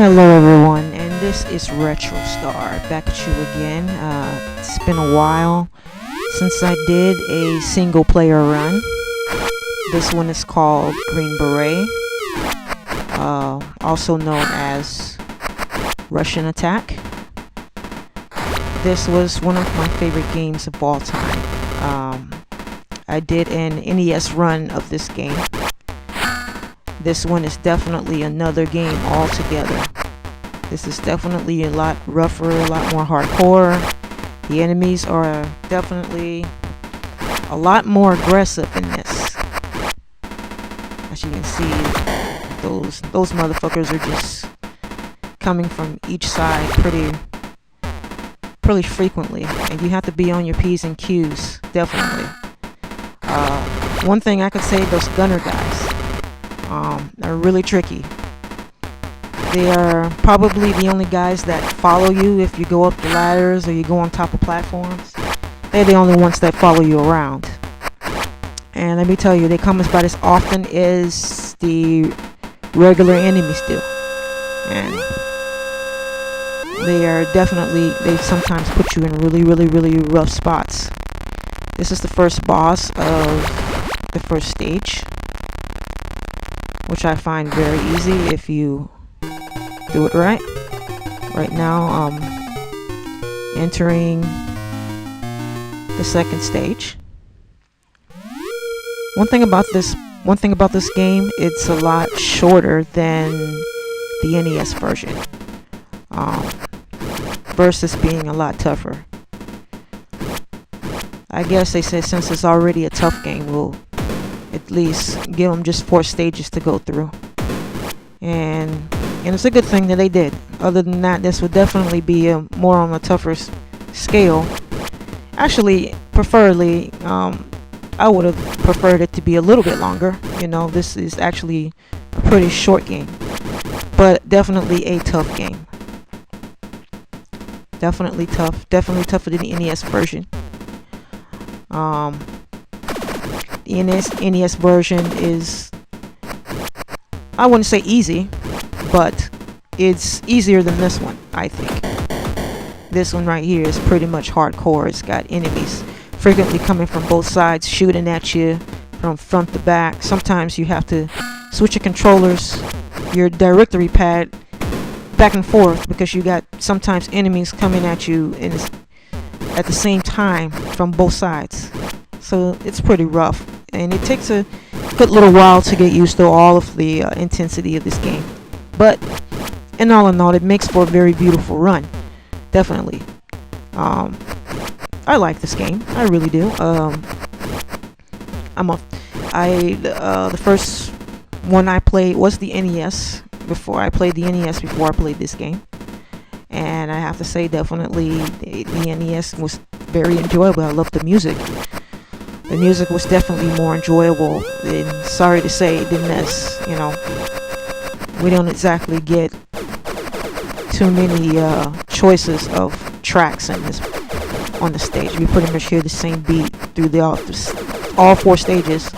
Hello everyone, and this is Retro Star back at you again. It's been a while since I did a single player run. This one is called Greenberet, also known as Russian Attack. This was one of my favorite games of all time. I did an NES run of this game. This one is definitely another game altogether. This is definitely a lot rougher, a lot more hardcore. The enemies are definitely a lot more aggressive in this. As you can see, those motherfuckers are just coming from each side pretty frequently, and you have to be on your P's and Q's, definitely. One thing I could say, those gunner guys are really tricky. They are probably the only guys that follow you if you go up the ladders or you go on top of platforms. They're the only ones that follow you around. And let me tell you, they come about as often as the regular enemies do. And they sometimes put you in really rough spots. This is the first boss of the first stage, which I find very easy if you do it right. Right now, entering the second stage. One thing about this game, it's a lot shorter than the NES version, versus being a lot tougher. I guess they said since it's already a tough game, we'll at least give them just 4 stages to go through. And it's a good thing that they did. Other than that, this would definitely be more on a tougher scale. Actually, preferably, I would have preferred it to be a little bit longer. You know, this is actually a pretty short game, but definitely a tough game. Definitely tougher than the NES version. The NES version is, I wouldn't say easy, but it's easier than this one, I think. This one right here is pretty much hardcore. It's got enemies frequently coming from both sides, shooting at you from front to back. Sometimes you have to switch your controllers, your directory pad, back and forth, because you got sometimes enemies coming at you at the same time from both sides. So it's pretty rough, and it takes a good little while to get used to all of the intensity of this game. But in all, it makes for a very beautiful run. Definitely. I like this game. I really do. The first one I played was the NES. Before I played this game, and I have to say, definitely the NES was very enjoyable. I loved the music. The music was definitely more enjoyable, and sorry to say, than this. You know, we don't exactly get too many choices of tracks on the stage. We pretty much hear the same beat through all 4 stages,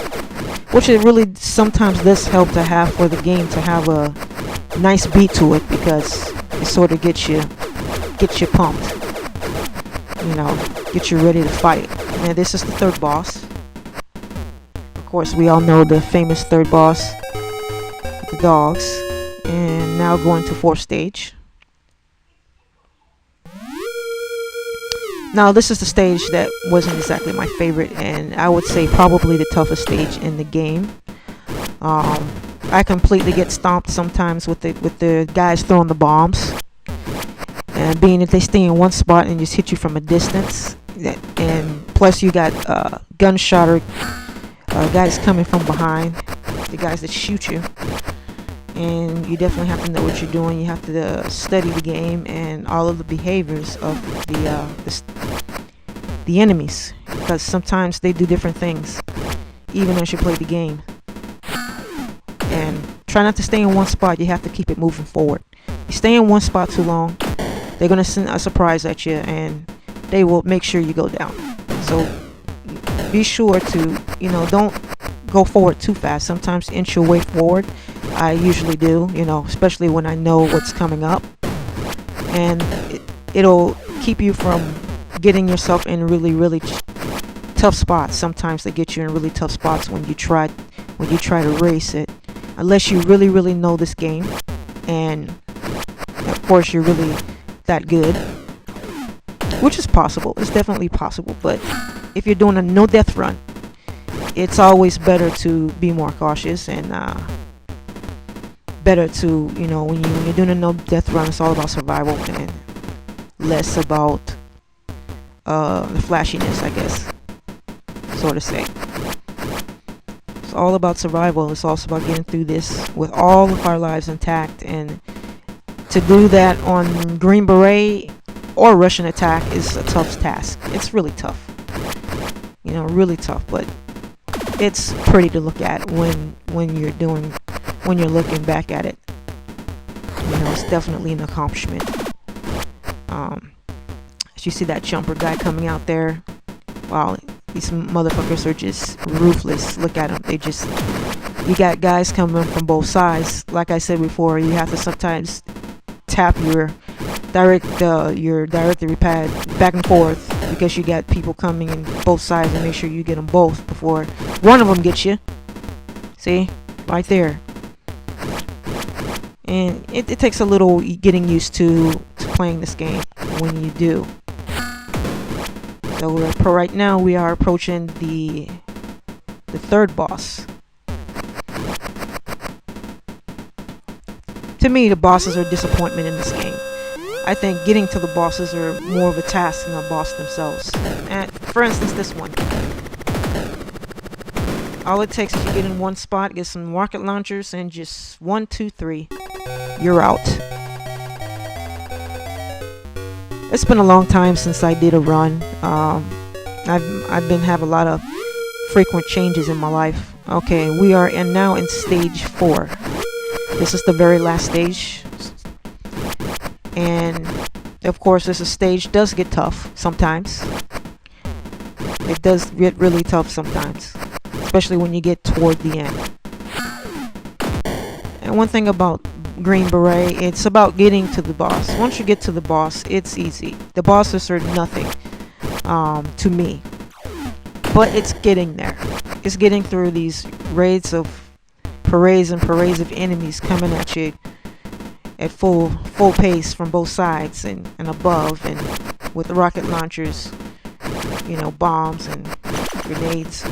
which it really sometimes does help to have for the game to have a nice beat to it, because it sort of gets you pumped, you know, get you ready to fight. Now this is the third boss. Of course, we all know the famous third boss with the dogs. And now going to 4th stage. Now this is the stage that wasn't exactly my favorite, and I would say probably the toughest stage in the game. I completely get stomped sometimes with the guys throwing the bombs, and being that they stay in one spot and just hit you from a distance, and plus you got gunshot or guys coming from behind, the guys that shoot you, and you definitely have to know what you're doing. You have to study the game and all of the behaviors of the enemies, because sometimes they do different things even as you play the game. And try not to stay in one spot. You have to keep it moving forward. You stay in one spot too long, they're gonna send a surprise at you, and they will make sure you go down. So be sure to, don't go forward too fast. Sometimes inch your way forward I usually do, you know, especially when I know what's coming up. And it'll keep you from getting yourself in really tough spots. Sometimes they get you in really tough spots when you try to race it, unless you really know this game, and of course you're really that good, which is possible. It's definitely possible. But if you're doing a no death run, it's always better to be more cautious, and better to, you know, when you're doing a no death run, it's all about survival and less about the flashiness, I guess, so to say. It's all about survival. It's also about getting through this with all of our lives intact, and to do that on Green Beret or Russian attack is a tough task. It's really tough, you know, really tough, but it's pretty to look at when you're looking back at it. You know, it's definitely an accomplishment. As you see that jumper guy coming out there, wow, these motherfuckers are just ruthless. Look at them. You got guys coming from both sides. Like I said before, you have to sometimes tap your directory pad back and forth, because you got people coming in both sides, and make sure you get them both before one of them gets you. See, right there. And it takes a little getting used to playing this game when you do. So right now we are approaching the third boss. To me, the bosses are a disappointment in this game. I think getting to the bosses are more of a task than the boss themselves. And for instance, this one. All it takes is you get in one spot, get some rocket launchers, and just 1, 2, 3, you're out. It's been a long time since I did a run. I've been have a lot of frequent changes in my life. Okay, we are now in stage 4. This is the very last stage. And of course, this stage does get tough sometimes. It does get really tough sometimes, especially when you get toward the end. And one thing about Green Beret, it's about getting to the boss. Once you get to the boss, it's easy. The bosses are nothing to me, but it's getting there. It's getting through these parades of enemies coming at you at full pace from both sides and above, and with rocket launchers, you know, bombs and grenades,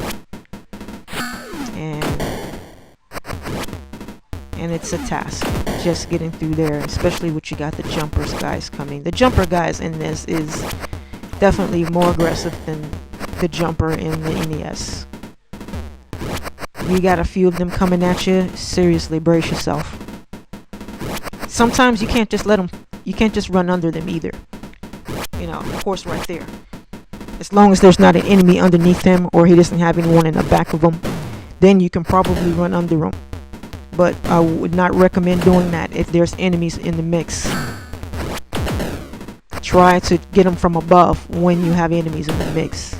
and it's a task just getting through there, especially when you got the jumpers guys coming. The jumper guys in this is definitely more aggressive than the jumper in the NES. You got a few of them coming at you. Seriously, brace yourself. Sometimes you can't just run under them either. You know, of course, right there. As long as there's not an enemy underneath him, or he doesn't have anyone in the back of him, then you can probably run under him. But I would not recommend doing that if there's enemies in the mix. Try to get them from above when you have enemies in the mix.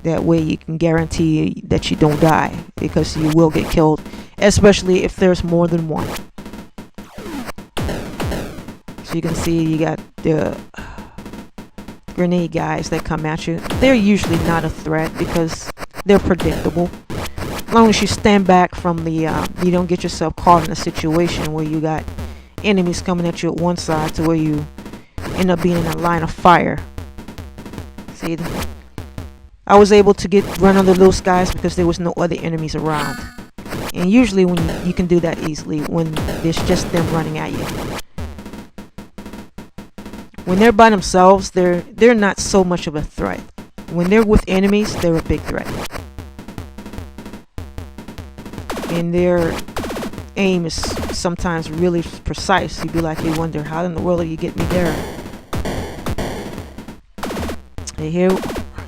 That way you can guarantee that you don't die, because you will get killed, especially if there's more than one. So you can see you got the grenade guys that come at you. They're usually not a threat because they're predictable. As long as you stand back from the, you don't get yourself caught in a situation where you got enemies coming at you at one side to where you end up being in a line of fire. See, I was able to run under those guys because there was no other enemies around. And usually when you can do that easily when there's just them running at you. When they're by themselves, they're not so much of a threat. When they're with enemies, they're a big threat. And their aim is sometimes really precise. You wonder, how in the world did you get me there? And here,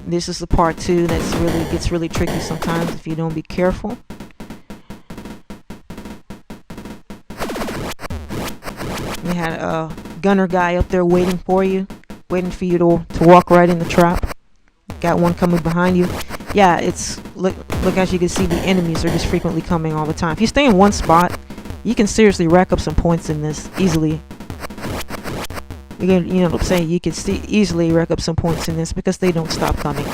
this is the part 2 that gets really tricky sometimes if you don't be careful. You had a gunner guy up there waiting for you to walk right in the trap. Got one coming behind you. Yeah, it's look, as you can see, the enemies are just frequently coming all the time. If you stay in one spot, you can seriously rack up some points in this easily. You know what I'm saying? You can easily rack up some points in this because they don't stop coming.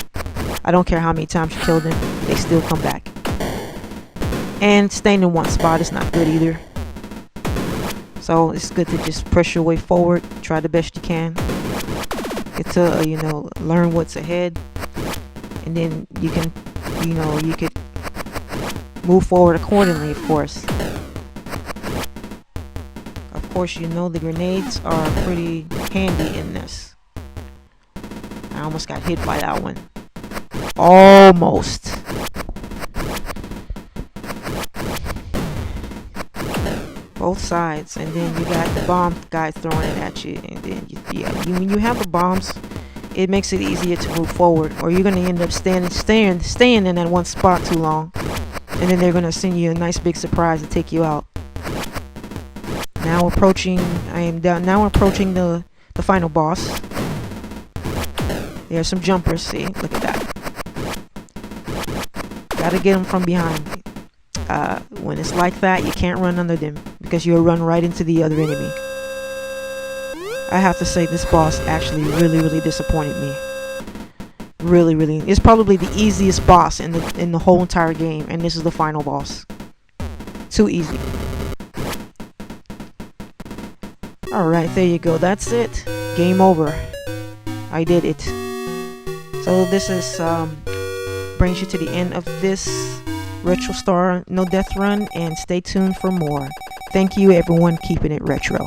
I don't care how many times you kill them, they still come back. And staying in one spot is not good either. So it's good to just press your way forward, try the best you can. Get to learn what's ahead, and then you can you could move forward accordingly, of course. Of course, the grenades are pretty handy in this. I almost got hit by that one. Almost. Both sides, and then you got the bomb guy throwing it at you, and then when you have the bombs, it makes it easier to move forward, or you're gonna end up staying in that one spot too long, and then they're gonna send you a nice big surprise to take you out. Now approaching, now we're approaching the final boss. There's some jumpers. See, look at that. Gotta get them from behind. When it's like that, you can't run under them because you'll run right into the other enemy. I have to say, this boss actually really disappointed me. Really. It's probably the easiest boss in the whole entire game, and this is the final boss. Too easy. Alright, there you go. That's it. Game over. I did it. So this is brings you to the end of this Retro Star No Death run, and stay tuned for more. Thank you everyone, keeping it retro.